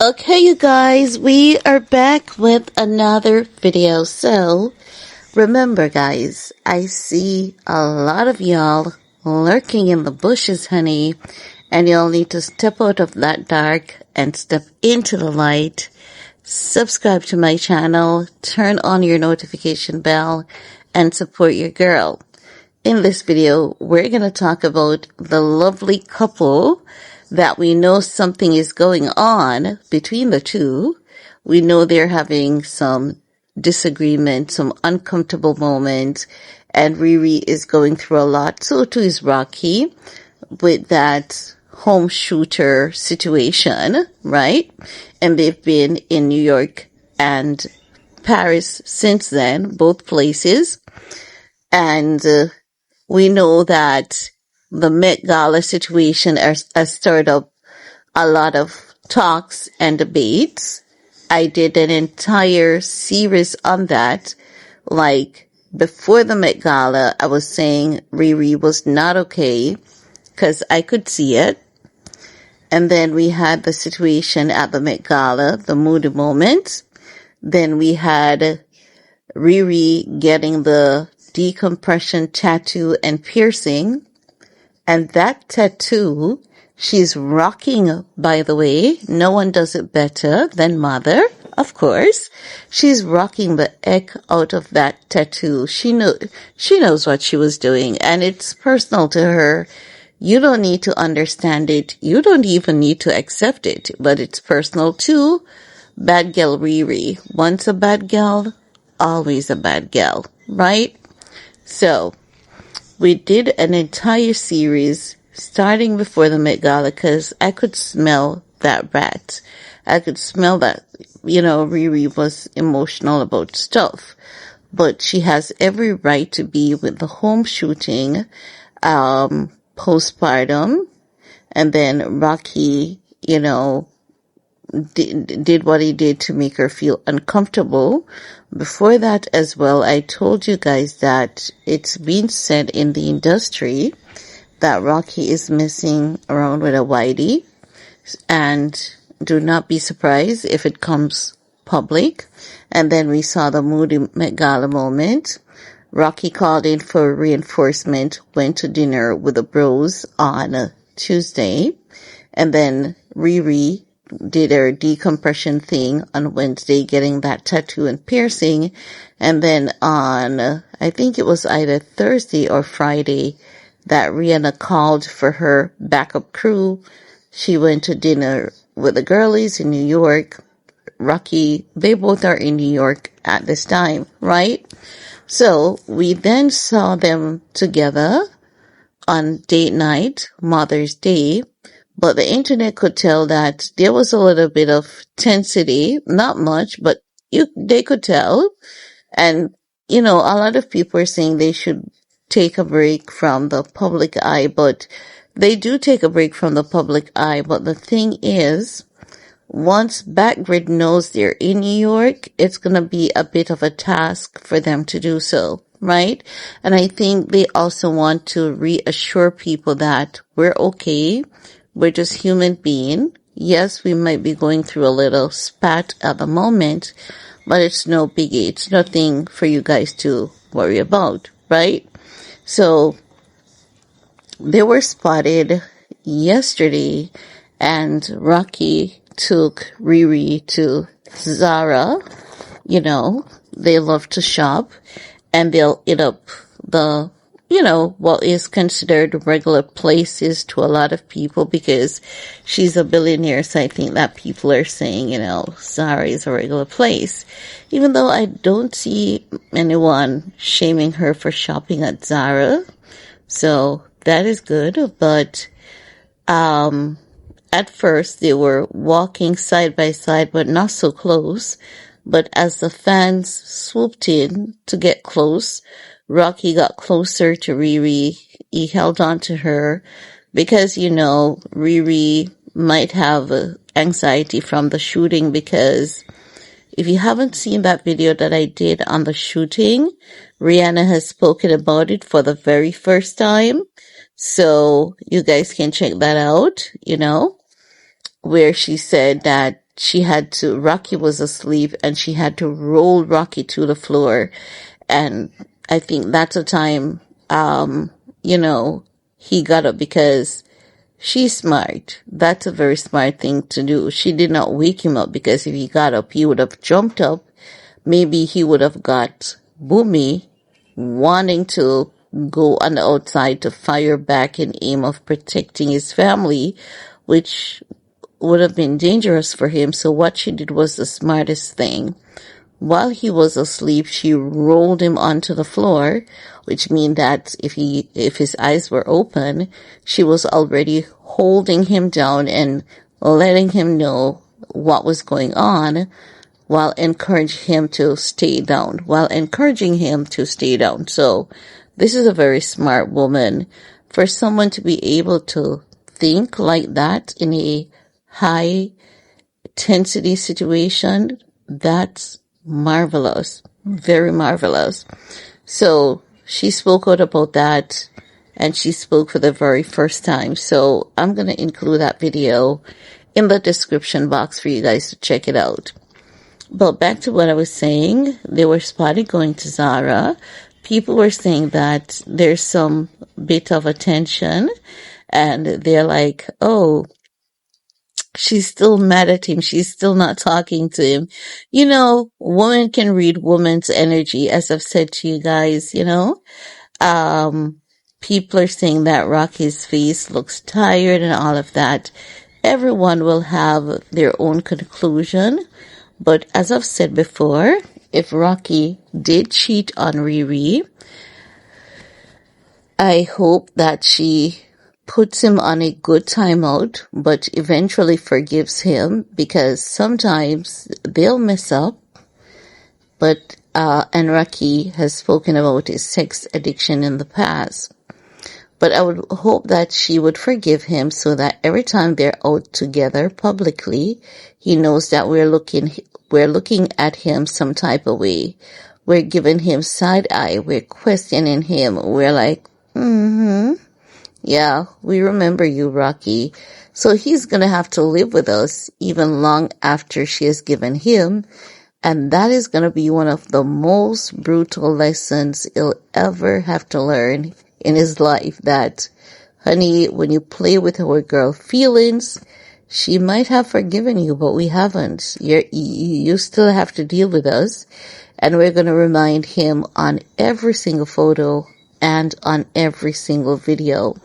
Okay, you guys, we are back with another video. So, remember, guys, I see a lot of y'all lurking in the bushes, honey, and y'all need to step out of that dark and step into the light. Subscribe to my channel, turn on your notification bell, and support your girl. In this video, we're going to talk about the lovely couple that we know something is going on between the two. We know they're having some disagreement, some uncomfortable moments, and Riri is going through a lot. So too is Rocky with that home shooter situation, right? And they've been in New York and Paris since then, both places. And we know that the Met Gala situation has stirred up a lot of talks and debates. I did an entire series on that. Like, before the Met Gala, I was saying Riri was not okay because I could see it. And then we had the situation at the Met Gala, the moody moment. Then we had Riri getting the decompression tattoo and piercing. And that tattoo, she's rocking, by the way. No one does it better than Mother, of course. She's rocking the heck out of that tattoo. She knows what she was doing, and it's personal to her. You don't need to understand it. You don't even need to accept it, but it's personal to Bad Girl Riri. Once a bad girl, always a bad girl, right? So, we did an entire series starting before the Met Gala because I could smell that rat. I could smell that, Riri was emotional about stuff. But she has every right to be with the home shooting, postpartum. And then Rocky, did what he did to make her feel uncomfortable. Before that as well, I told you guys that it's been said in the industry that Rocky is messing around with a whitey, and do not be surprised if it comes public. And then we saw the moody Met Gala moment. Rocky called in for reinforcement, went to dinner with the bros on Tuesday, and then Riri did her decompression thing on Wednesday, getting that tattoo and piercing. And then on, I think it was either Thursday or Friday, that Rihanna called for her backup crew. She went to dinner with the girlies in New York. Rocky, they both are in New York at this time, right? So we then saw them together on date night, Mother's Day. But the internet could tell that there was a little bit of tensity, not much, but they could tell. And, a lot of people are saying they should take a break from the public eye, but they do take a break from the public eye. But the thing is, once Backgrid knows they're in New York, it's going to be a bit of a task for them to do so, right? And I think they also want to reassure people that we're okay. We're just human beings. Yes, we might be going through a little spat at the moment, but it's no biggie. It's nothing for you guys to worry about, right? So, they were spotted yesterday, and Rocky took Riri to Zara. They love to shop, and they'll eat up the what is considered regular places to a lot of people because she's a billionaire. So I think that people are saying, Zara is a regular place. Even though I don't see anyone shaming her for shopping at Zara. So that is good. But, at first they were walking side by side, but not so close. But as the fans swooped in to get close, Rocky got closer to Riri. He held on to her because, Riri might have anxiety from the shooting because if you haven't seen that video that I did on the shooting, Rihanna has spoken about it for the very first time. So you guys can check that out, where she said that Rocky was asleep and she had to roll Rocky to the floor. And I think that's a time, you know, he got up because she's smart. That's a very smart thing to do. She did not wake him up because if he got up, he would have jumped up. Maybe he would have got Boomy wanting to go on the outside to fire back in aim of protecting his family, which would have been dangerous for him. So what she did was the smartest thing. While he was asleep, she rolled him onto the floor, which means that if his eyes were open, she was already holding him down and letting him know what was going on while encouraging him to stay down, So this is a very smart woman. For someone to be able to think like that in a high intensity situation, that's marvelous, very marvelous. So she spoke out about that, and she spoke for the very first time. So I'm going to include that video in the description box for you guys to check it out. But back to what I was saying, they were spotted going to Zara. People were saying that there's some bit of attention, and they're like, oh, she's still mad at him. She's still not talking to him. You know, women can read women's energy, as I've said to you guys, you know. People are saying that Rocky's face looks tired and all of that. Everyone will have their own conclusion. But as I've said before, if Rocky did cheat on Riri, I hope that she puts him on a good timeout, but eventually forgives him, because sometimes they'll mess up. But and Rocky has spoken about his sex addiction in the past. But I would hope that she would forgive him, so that every time they're out together publicly, he knows that we're looking at him some type of way. We're giving him side eye. We're questioning him. We're like, yeah, we remember you, Rocky. So he's going to have to live with us even long after she has given him. And that is going to be one of the most brutal lessons he'll ever have to learn in his life, that, honey, when you play with our girl feelings, she might have forgiven you, but we haven't. You still have to deal with us. And we're going to remind him on every single photo and on every single video.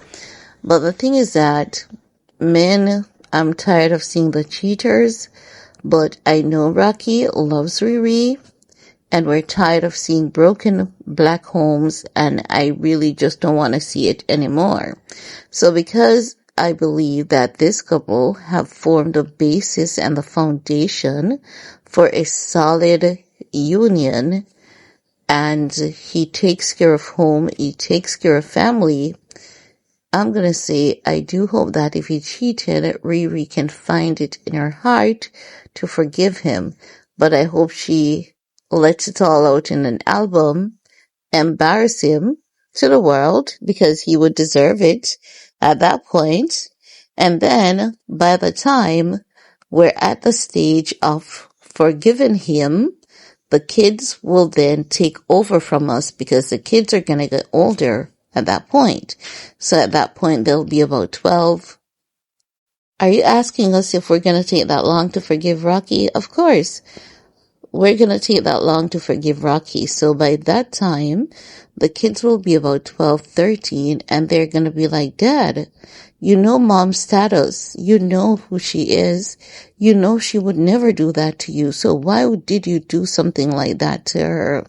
But the thing is that, men, I'm tired of seeing the cheaters, but I know Rocky loves Riri, and we're tired of seeing broken black homes, and I really just don't want to see it anymore. So because I believe that this couple have formed the basis and the foundation for a solid union, and he takes care of home, he takes care of family, I'm going to say I do hope that if he cheated, Riri can find it in her heart to forgive him. But I hope she lets it all out in an album, embarrass him to the world, because he would deserve it at that point. And then by the time we're at the stage of forgiving him, the kids will then take over from us, because the kids are going to get older at that point. So at that point, they'll be about 12. Are you asking us if we're going to take that long to forgive Rocky? Of course. We're going to take that long to forgive Rocky. So by that time, the kids will be about 12, 13, and they're going to be like, Dad, you know mom's status. You know who she is. You know she would never do that to you. So why did you do something like that to her?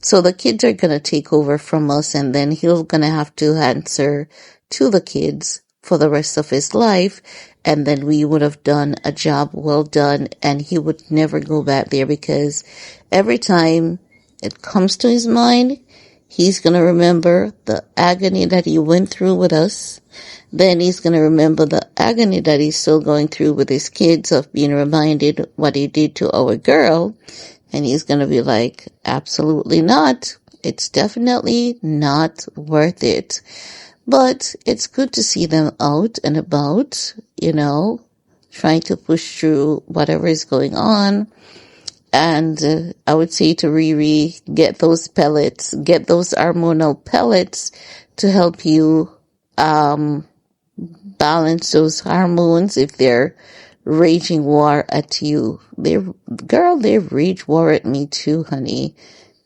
So the kids are going to take over from us, and then he's going to have to answer to the kids for the rest of his life. And then we would have done a job well done, and he would never go back there, because every time it comes to his mind, he's going to remember the agony that he went through with us. Then he's going to remember the agony that he's still going through with his kids, of being reminded what he did to our girl. And he's going to be like, absolutely not. It's definitely not worth it. But it's good to see them out and about, you know, trying to push through whatever is going on. And I would say to Riri, get those pellets, get those hormonal pellets to help you balance those hormones if they're raging war at you. They rage war at me too, honey.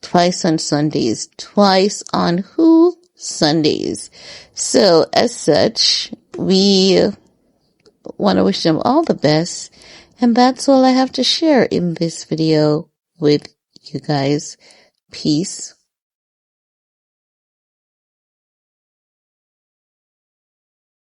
Twice on Sundays. Twice on who? Sundays. So, as such, we want to wish them all the best. And that's all I have to share in this video with you guys. Peace.